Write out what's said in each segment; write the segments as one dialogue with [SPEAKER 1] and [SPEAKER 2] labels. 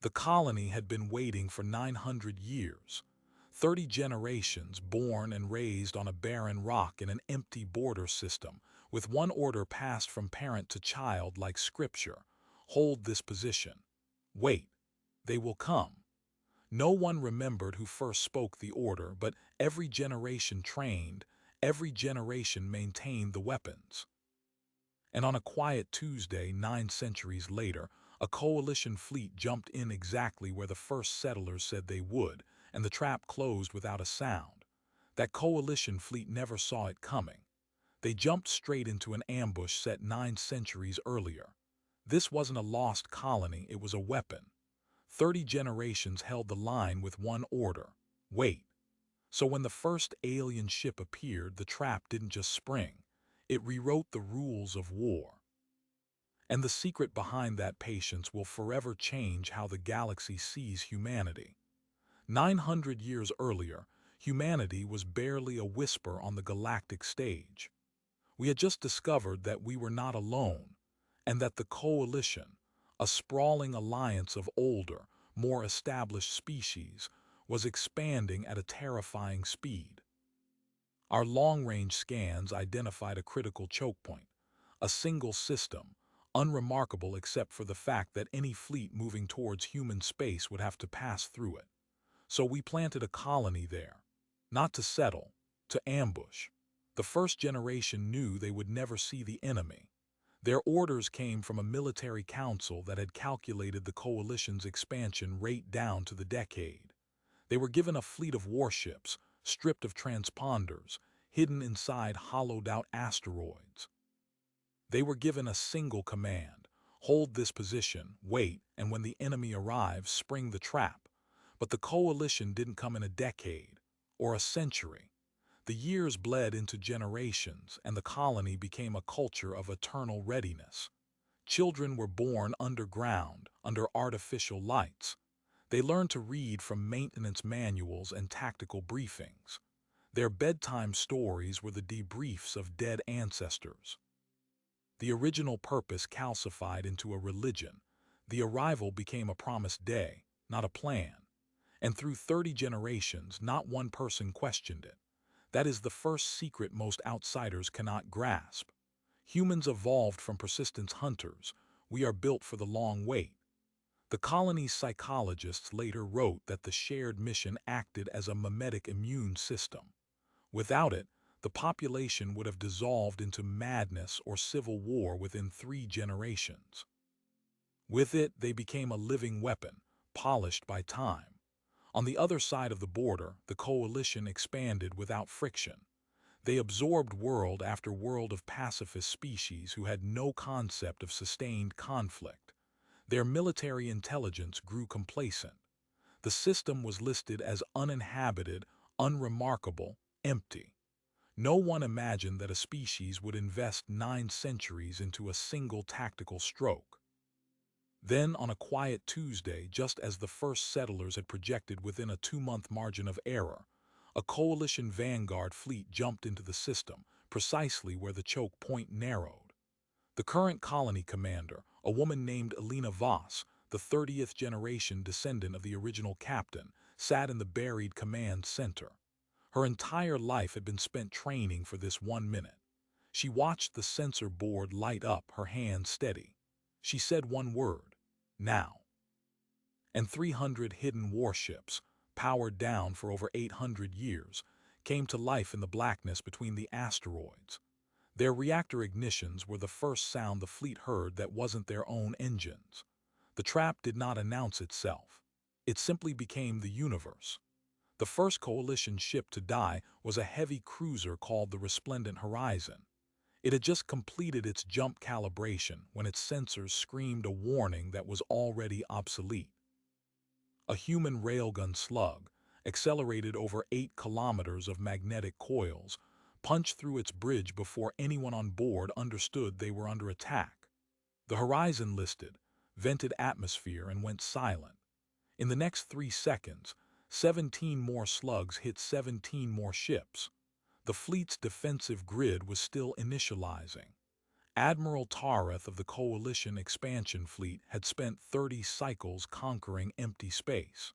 [SPEAKER 1] The colony had been waiting for 900 years, 30 generations born and raised on a barren rock in an empty border system, with one order passed from parent to child like scripture: hold this position. Wait, they will come. No one remembered who first spoke the order, but every generation trained, every generation maintained the weapons. And on a quiet Tuesday 9 centuries later, a coalition fleet jumped in exactly where the first settlers said they would, and the trap closed without a sound. That coalition fleet never saw it coming. They jumped straight into an ambush set 9 centuries earlier. This wasn't a lost colony, it was a weapon. 30 generations held the line with one order: wait. So when the first alien ship appeared, the trap didn't just spring. It rewrote the rules of war. And the secret behind that patience will forever change how the galaxy sees humanity. 900 years earlier, humanity was barely a whisper on the galactic stage. We had just discovered that we were not alone, and that the coalition, a sprawling alliance of older, more established species, was expanding at a terrifying speed. Our long-range scans identified a critical choke point, a single system, unremarkable except for the fact that any fleet moving towards human space would have to pass through it. So we planted a colony there, not to settle, to ambush. The first generation knew they would never see the enemy. Their orders came from a military council that had calculated the coalition's expansion rate down to the decade. They were given a fleet of warships, stripped of transponders, hidden inside hollowed-out asteroids. They were given a single command: hold this position, wait, and when the enemy arrives, spring the trap. But the coalition didn't come in a decade, or a century. The years bled into generations, and the colony became a culture of eternal readiness. Children were born underground, under artificial lights. They learned to read from maintenance manuals and tactical briefings. Their bedtime stories were the debriefs of dead ancestors. The original purpose calcified into a religion. The arrival became a promised day, not a plan. And through 30 generations, not one person questioned it. That is the first secret most outsiders cannot grasp. Humans evolved from persistence hunters. We are built for the long wait. The colony's psychologists later wrote that the shared mission acted as a mimetic immune system. Without it, the population would have dissolved into madness or civil war within 3 generations. With it, they became a living weapon, polished by time. On the other side of the border, the coalition expanded without friction. They absorbed world after world of pacifist species who had no concept of sustained conflict. Their military intelligence grew complacent. The system was listed as uninhabited, unremarkable, empty. No one imagined that a species would invest 9 centuries into a single tactical stroke. Then, on a quiet Tuesday, just as the first settlers had projected within a 2-month margin of error, a coalition vanguard fleet jumped into the system, precisely where the choke point narrowed. The current colony commander, a woman named Elena Voss, the 30th generation descendant of the original captain, sat in the buried command center. Her entire life had been spent training for this 1 minute. She watched the sensor board light up, her hand steady. She said one word: now. And 300 hidden warships, powered down for over 800 years, came to life in the blackness between the asteroids. Their reactor ignitions were the first sound the fleet heard that wasn't their own engines. The trap did not announce itself. It simply became the universe. The first coalition ship to die was a heavy cruiser called the Resplendent Horizon. It had just completed its jump calibration when its sensors screamed a warning that was already obsolete. A human railgun slug, accelerated over 8 kilometers of magnetic coils, punched through its bridge before anyone on board understood they were under attack. The horizon listed, vented atmosphere, and went silent. In the next 3 seconds, 17 more slugs hit 17 more ships. The fleet's defensive grid was still initializing. Admiral Tareth of the Coalition Expansion Fleet had spent 30 cycles conquering empty space.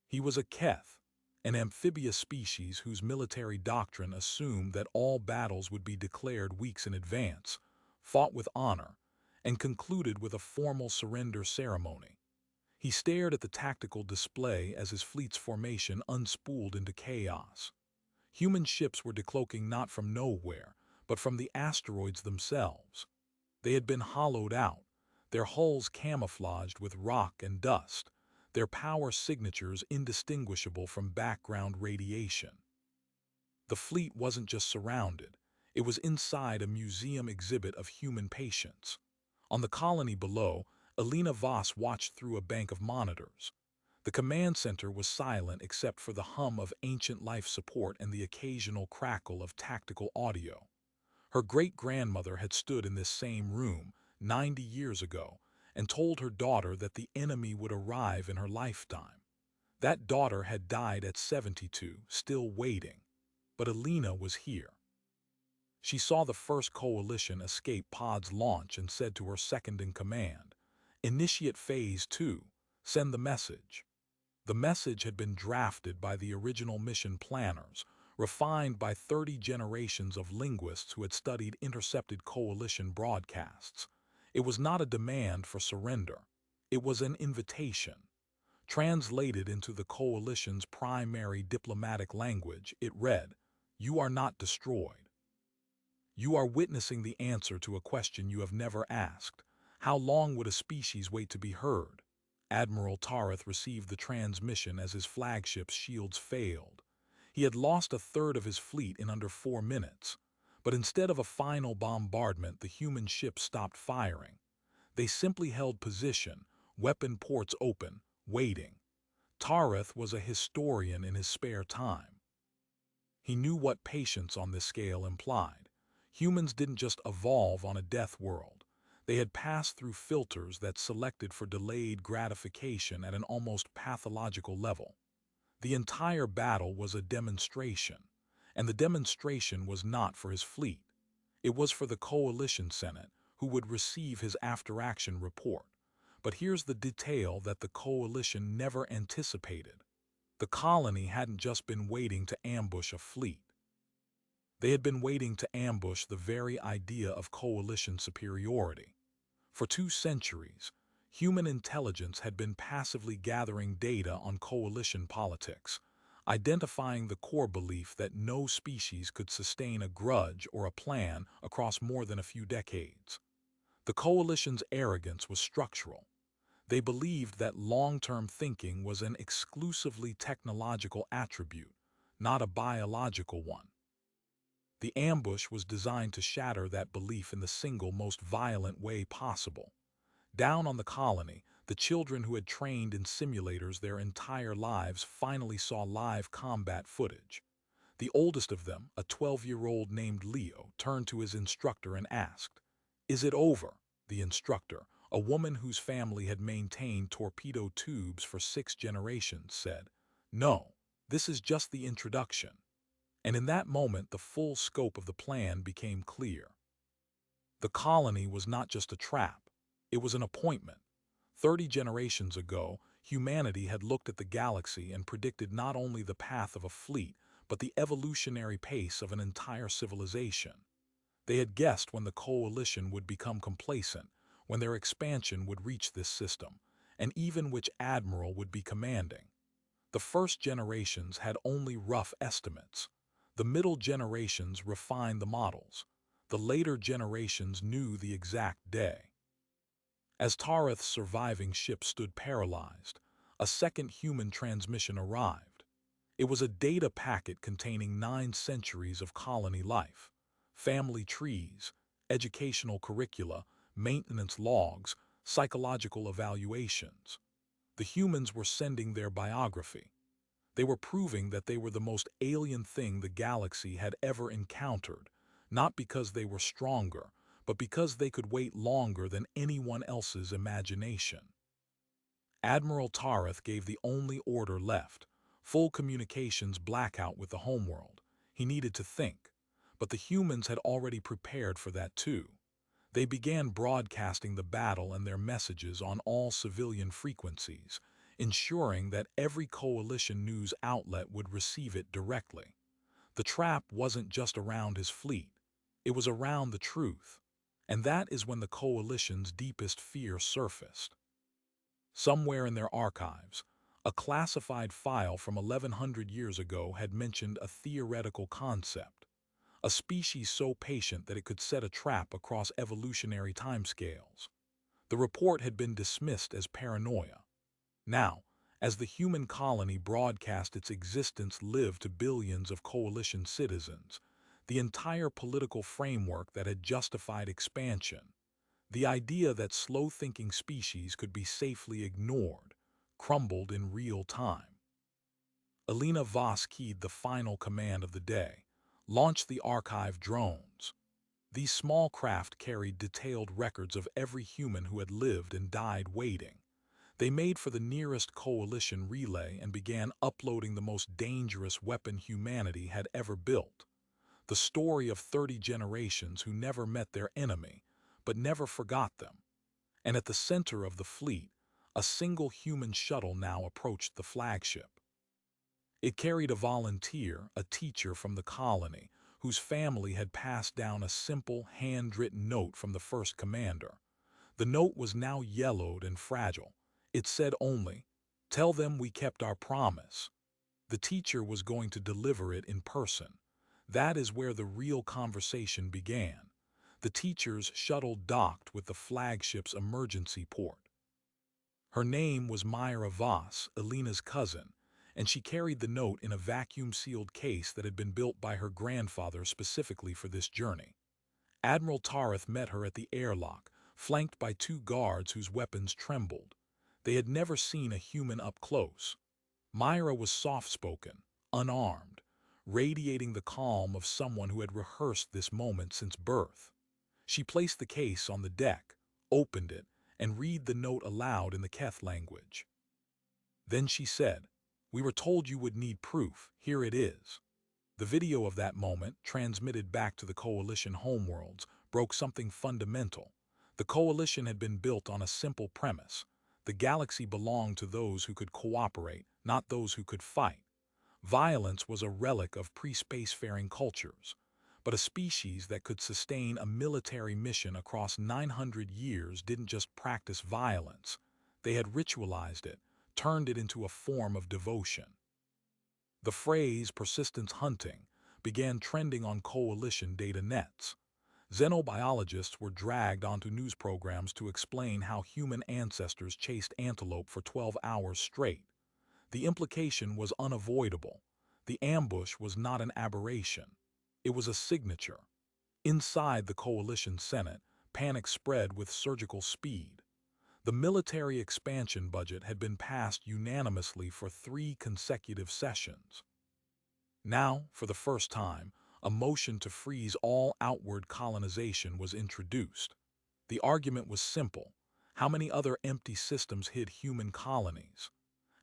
[SPEAKER 1] He was a Keth, an amphibious species whose military doctrine assumed that all battles would be declared weeks in advance, fought with honor, and concluded with a formal surrender ceremony. He stared at the tactical display as his fleet's formation unspooled into chaos. Human ships were decloaking not from nowhere, but from the asteroids themselves. They had been hollowed out, their hulls camouflaged with rock and dust, their power signatures indistinguishable from background radiation. The fleet wasn't just surrounded, it was inside a museum exhibit of human patience. On the colony below, Elena Voss watched through a bank of monitors. The command center was silent except for the hum of ancient life support and the occasional crackle of tactical audio. Her great-grandmother had stood in this same room 90 years ago and told her daughter that the enemy would arrive in her lifetime. That daughter had died at 72, still waiting. But Elena was here. She saw the first coalition escape pod's launch and said to her second-in-command, "Initiate Phase 2, send the message." The message had been drafted by the original mission planners, refined by 30 generations of linguists who had studied intercepted coalition broadcasts. It was not a demand for surrender. It was an invitation. Translated into the coalition's primary diplomatic language, it read, "You are not destroyed. You are witnessing the answer to a question you have never asked. How long would a species wait to be heard?" Admiral Tareth received the transmission as his flagship's shields failed. He had lost a third of his fleet in under 4 minutes. But instead of a final bombardment, the human ships stopped firing. They simply held position, weapon ports open, waiting. Tareth was a historian in his spare time. He knew what patience on this scale implied. Humans didn't just evolve on a death world. They had passed through filters that selected for delayed gratification at an almost pathological level. The entire battle was a demonstration, and the demonstration was not for his fleet. It was for the Coalition Senate, who would receive his after-action report. But here's the detail that the Coalition never anticipated. The colony hadn't just been waiting to ambush a fleet. They had been waiting to ambush the very idea of coalition superiority. For 2 centuries, human intelligence had been passively gathering data on coalition politics, identifying the core belief that no species could sustain a grudge or a plan across more than a few decades. The coalition's arrogance was structural. They believed that long-term thinking was an exclusively technological attribute, not a biological one. The ambush was designed to shatter that belief in the single most violent way possible. Down on the colony, the children who had trained in simulators their entire lives finally saw live combat footage. The oldest of them, a 12-year-old named Leo, turned to his instructor and asked, "Is it over?" The instructor, a woman whose family had maintained torpedo tubes for 6 generations, said, "No, this is just the introduction." And in that moment, the full scope of the plan became clear. The colony was not just a trap, it was an appointment. 30 generations ago, humanity had looked at the galaxy and predicted not only the path of a fleet, but the evolutionary pace of an entire civilization. They had guessed when the coalition would become complacent, when their expansion would reach this system, and even which admiral would be commanding. The first generations had only rough estimates. The middle generations refined the models. The later generations knew the exact day. As Tareth's surviving ship stood paralyzed, a second human transmission arrived. It was a data packet containing 9 centuries of colony life, family trees, educational curricula, maintenance logs, psychological evaluations. The humans were sending their biography. They were proving that they were the most alien thing the galaxy had ever encountered, not because they were stronger, but because they could wait longer than anyone else's imagination. Admiral Tareth gave the only order left, full communications blackout with the homeworld. He needed to think, but the humans had already prepared for that too. They began broadcasting the battle and their messages on all civilian frequencies, ensuring that every coalition news outlet would receive it directly. The trap wasn't just around his fleet, it was around the truth. And that is when the coalition's deepest fear surfaced. Somewhere in their archives, a classified file from 1100 years ago had mentioned a theoretical concept, a species so patient that it could set a trap across evolutionary timescales. The report had been dismissed as paranoia. Now, as the human colony broadcast its existence lived to billions of coalition citizens, the entire political framework that had justified expansion, the idea that slow-thinking species could be safely ignored, crumbled in real time. Elena Voss keyed the final command of the day: launch the archive drones. These small craft carried detailed records of every human who had lived and died waiting. They made for the nearest coalition relay and began uploading the most dangerous weapon humanity had ever built. The story of 30 generations who never met their enemy, but never forgot them. And at the center of the fleet, a single human shuttle now approached the flagship. It carried a volunteer, a teacher from the colony, whose family had passed down a simple, handwritten note from the first commander. The note was now yellowed and fragile. It said only, "Tell them we kept our promise." The teacher was going to deliver it in person. That is where the real conversation began. The teacher's shuttle docked with the flagship's emergency port. Her name was Myra Voss, Elena's cousin, and she carried the note in a vacuum-sealed case that had been built by her grandfather specifically for this journey. Admiral Tareth met her at the airlock, flanked by two guards whose weapons trembled. They had never seen a human up close. Myra was soft-spoken, unarmed, radiating the calm of someone who had rehearsed this moment since birth. She placed the case on the deck, opened it, and read the note aloud in the Keth language. Then she said, "We were told you would need proof. Here it is." The video of that moment, transmitted back to the Coalition homeworlds, broke something fundamental. The Coalition had been built on a simple premise. The galaxy belonged to those who could cooperate, not those who could fight. Violence was a relic of pre-spacefaring cultures, but a species that could sustain a military mission across 900 years didn't just practice violence. They had ritualized it, turned it into a form of devotion. The phrase persistence hunting began trending on coalition data nets. Xenobiologists were dragged onto news programs to explain how human ancestors chased antelope for 12 hours straight. The implication was unavoidable. The ambush was not an aberration. It was a signature. Inside the coalition Senate, panic spread with surgical speed. The military expansion budget had been passed unanimously for 3 consecutive sessions. Now, for the first time, a motion to freeze all outward colonization was introduced. The argument was simple. How many other empty systems hid human colonies?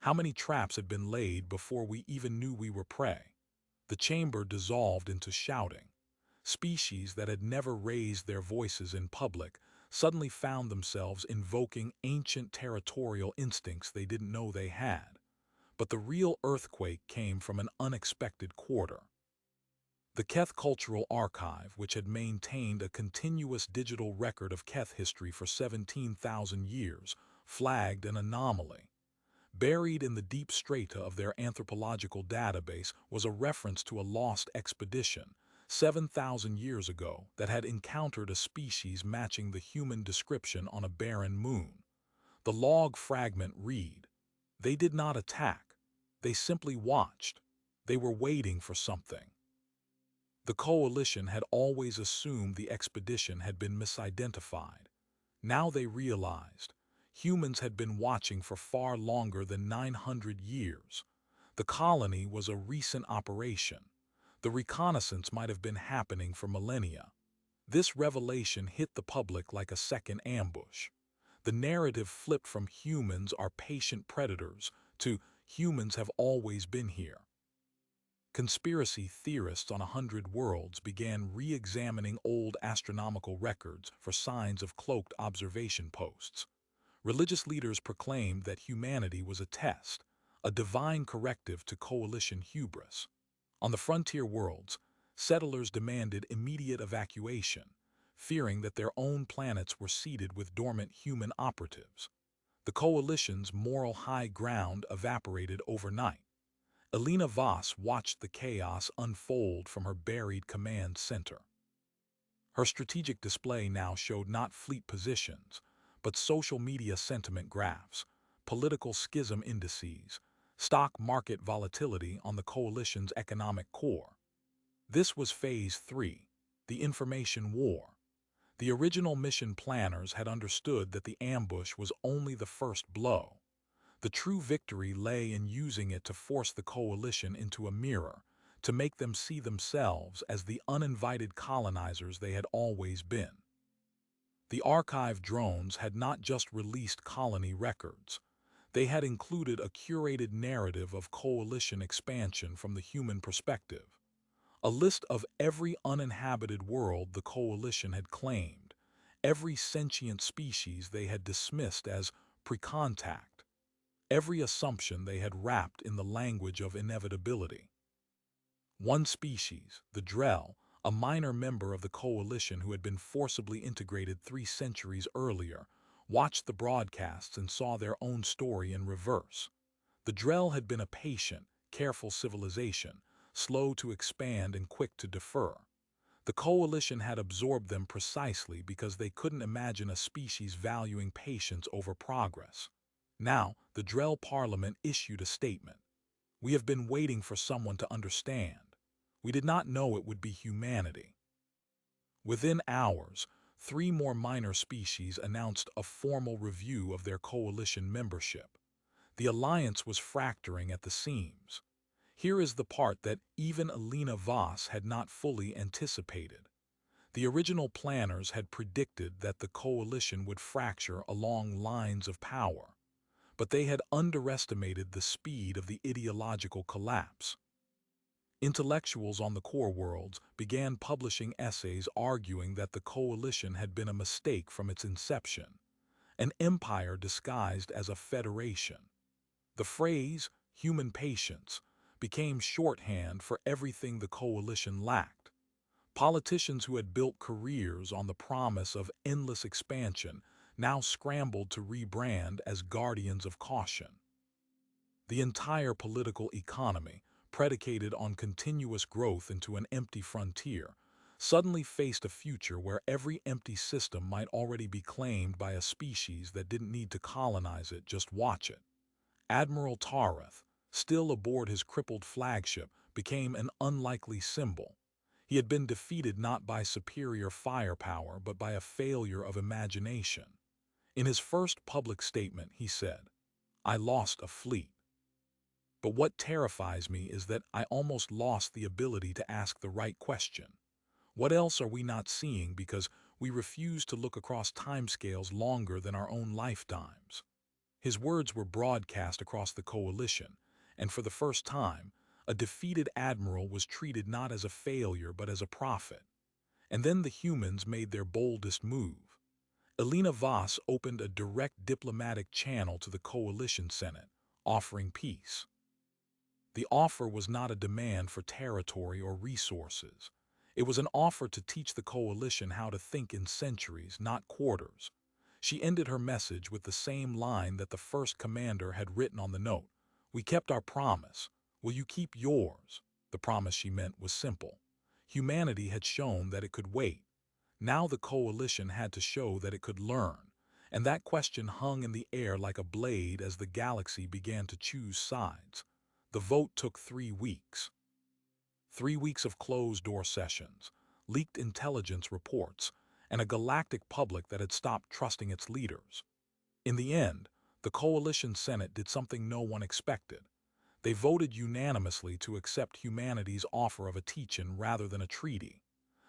[SPEAKER 1] How many traps had been laid before we even knew we were prey? The chamber dissolved into shouting. Species that had never raised their voices in public suddenly found themselves invoking ancient territorial instincts they didn't know they had. But the real earthquake came from an unexpected quarter. The Keth Cultural Archive, which had maintained a continuous digital record of Keth history for 17,000 years, flagged an anomaly. Buried in the deep strata of their anthropological database was a reference to a lost expedition 7,000 years ago that had encountered a species matching the human description on a barren moon. The log fragment read, "They did not attack. They simply watched. They were waiting for something." The coalition had always assumed the expedition had been misidentified. Now they realized humans had been watching for far longer than 900 years. The colony was a recent operation. The reconnaissance might have been happening for millennia. This revelation hit the public like a second ambush. The narrative flipped from humans are patient predators to humans have always been here. conspiracy theorists on 100 Worlds began re-examining old astronomical records for signs of cloaked observation posts. Religious leaders proclaimed that humanity was a test, a divine corrective to coalition hubris. On the frontier worlds, settlers demanded immediate evacuation, fearing that their own planets were seeded with dormant human operatives. The coalition's moral high ground evaporated overnight. Elena Voss watched the chaos unfold from her buried command center. Her strategic display now showed not fleet positions, but social media sentiment graphs, political schism indices, stock market volatility on the coalition's economic core. This was Phase 3, the information war. The original mission planners had understood that the ambush was only the first blow. The true victory lay in using it to force the coalition into a mirror, to make them see themselves as the uninvited colonizers they had always been. The archive drones had not just released colony records. They had included a curated narrative of coalition expansion from the human perspective. A list of every uninhabited world the coalition had claimed, every sentient species they had dismissed as pre-contact, every assumption they had wrapped in the language of inevitability. One species, the Drell, a minor member of the coalition who had been forcibly integrated 3 centuries earlier, watched the broadcasts and saw their own story in reverse. The Drell had been a patient, careful civilization, slow to expand and quick to defer. The coalition had absorbed them precisely because they couldn't imagine a species valuing patience over progress. Now, the Drell Parliament issued a statement. We have been waiting for someone to understand. We did not know it would be humanity. Within hours, 3 more minor species announced a formal review of their coalition membership. The alliance was fracturing at the seams. Here is the part that even Elena Voss had not fully anticipated. The original planners had predicted that the coalition would fracture along lines of power, but they had underestimated the speed of the ideological collapse. Intellectuals on the core worlds began publishing essays arguing that the coalition had been a mistake from its inception, an empire disguised as a federation. The phrase, human patience, became shorthand for everything the coalition lacked. Politicians who had built careers on the promise of endless expansion now scrambled to rebrand as guardians of caution. The entire political economy, predicated on continuous growth into an empty frontier, suddenly faced a future where every empty system might already be claimed by a species that didn't need to colonize it, just watch it. Admiral Tareth, still aboard his crippled flagship, became an unlikely symbol. He had been defeated not by superior firepower but by a failure of imagination. In his first public statement, he said, "I lost a fleet. But what terrifies me is that I almost lost the ability to ask the right question. What else are we not seeing because we refuse to look across timescales longer than our own lifetimes?" His words were broadcast across the coalition, and for the first time, a defeated admiral was treated not as a failure but as a prophet. And then the humans made their boldest move. Elena Voss opened a direct diplomatic channel to the coalition Senate, offering peace. The offer was not a demand for territory or resources. It was an offer to teach the coalition how to think in centuries, not quarters. She ended her message with the same line that the first commander had written on the note. "We kept our promise. Will you keep yours?" The promise she meant was simple. Humanity had shown that it could wait. Now the coalition had to show that it could learn, and that question hung in the air like a blade as the galaxy began to choose sides. The vote took 3 weeks. 3 weeks of closed-door sessions, leaked intelligence reports, and a galactic public that had stopped trusting its leaders. In the end, the coalition Senate did something no one expected. They voted unanimously to accept humanity's offer of a teach-in rather than a treaty.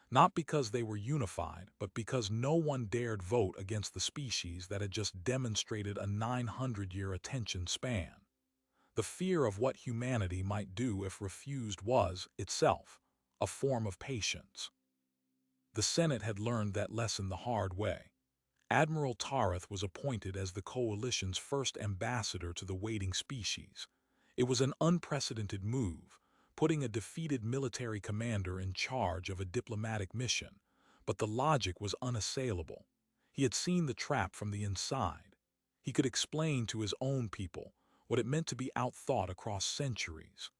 [SPEAKER 1] Not because they were unified, but because no one dared vote against the species that had just demonstrated a 900-year attention span. The fear of what humanity might do if refused was, itself, a form of patience. The Senate had learned that lesson the hard way. Admiral Tareth was appointed as the coalition's first ambassador to the waiting species. It was an unprecedented move, putting a defeated military commander in charge of a diplomatic mission, but the logic was unassailable. He had seen the trap from the inside. He could explain to his own people what it meant to be outthought across centuries.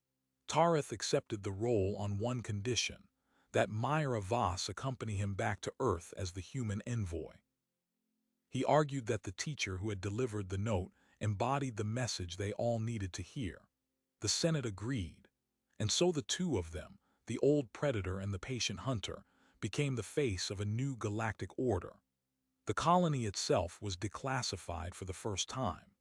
[SPEAKER 1] Tareth accepted the role on one condition, that Myra Voss accompany him back to Earth as the human envoy. He argued that the teacher who had delivered the note embodied the message they all needed to hear. The Senate agreed, and so the two of them, the old predator and the patient hunter, became the face of a new galactic order. The colony itself was declassified for the first time.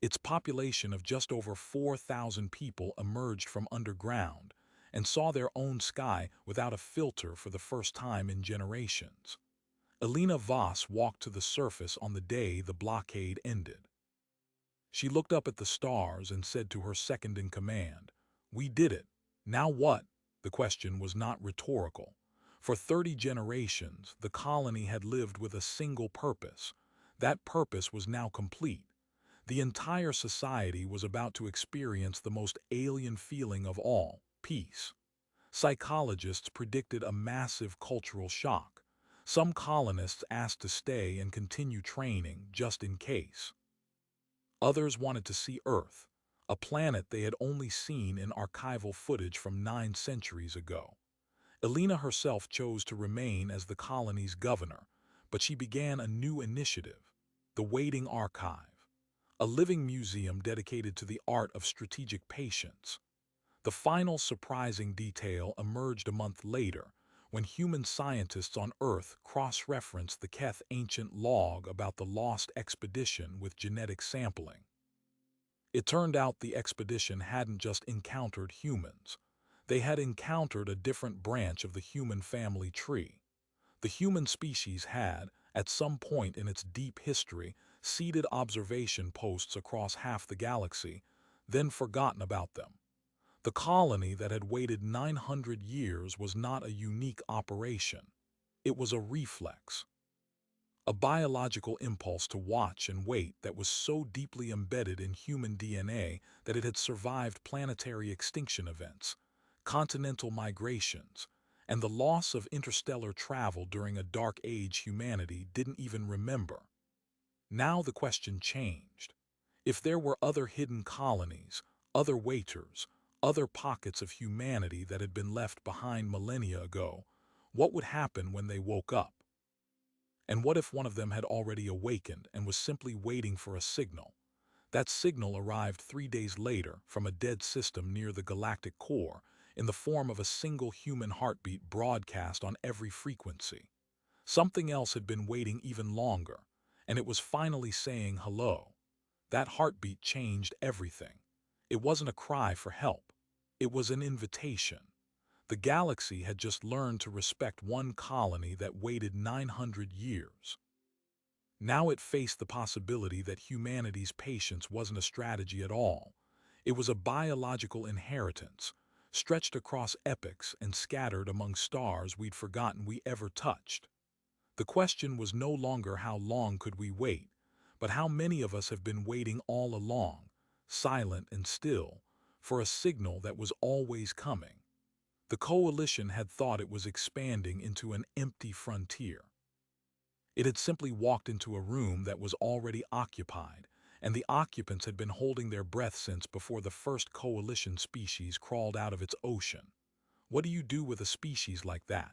[SPEAKER 1] Its population of just over 4,000 people emerged from underground and saw their own sky without a filter for the first time in generations. Elena Voss walked to the surface on the day the blockade ended. She looked up at the stars and said to her second-in-command, "We did it. Now what?" The question was not rhetorical. For 30 generations, the colony had lived with a single purpose. That purpose was now complete. The entire society was about to experience the most alien feeling of all, peace. Psychologists predicted a massive cultural shock. Some colonists asked to stay and continue training just in case. Others wanted to see Earth, a planet they had only seen in archival footage from 9 centuries ago. Elena herself chose to remain as the colony's governor, but she began a new initiative, the Waiting Archive, a living museum dedicated to the art of strategic patience. The final surprising detail emerged a month later, when human scientists on Earth cross-referenced the Keth ancient log about the lost expedition with genetic sampling. It turned out the expedition hadn't just encountered humans. They had encountered a different branch of the human family tree. The human species had, at some point in its deep history, seeded observation posts across half the galaxy, then forgotten about them. The colony that had waited 900 years was not a unique operation. It was a reflex, a biological impulse to watch and wait that was so deeply embedded in human DNA that it had survived planetary extinction events, continental migrations, and the loss of interstellar travel during a dark age humanity didn't even remember. Now the question changed. If there were other hidden colonies, other waiters, other pockets of humanity that had been left behind millennia ago, what would happen when they woke up? And what if one of them had already awakened and was simply waiting for a signal? That signal arrived 3 days later from a dead system near the galactic core in the form of a single human heartbeat broadcast on every frequency. Something else had been waiting even longer, and it was finally saying hello. That heartbeat changed everything. It wasn't a cry for help. It was an invitation. The galaxy had just learned to respect one colony that waited 900 years. Now it faced the possibility that humanity's patience wasn't a strategy at all. It was a biological inheritance, stretched across epochs and scattered among stars we'd forgotten we ever touched. The question was no longer how long could we wait, but how many of us have been waiting all along, silent and still, for a signal that was always coming. The coalition had thought it was expanding into an empty frontier. It had simply walked into a room that was already occupied, and the occupants had been holding their breath since before the first coalition species crawled out of its ocean. What do you do with a species like that?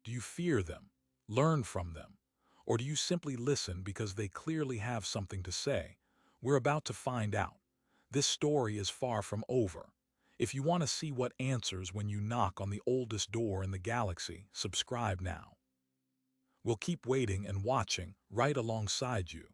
[SPEAKER 1] Do you fear them, learn from them, or do you simply listen because they clearly have something to say? We're about to find out. This story is far from over. If you want to see what answers when you knock on the oldest door in the galaxy, subscribe now. We'll keep waiting and watching right alongside you.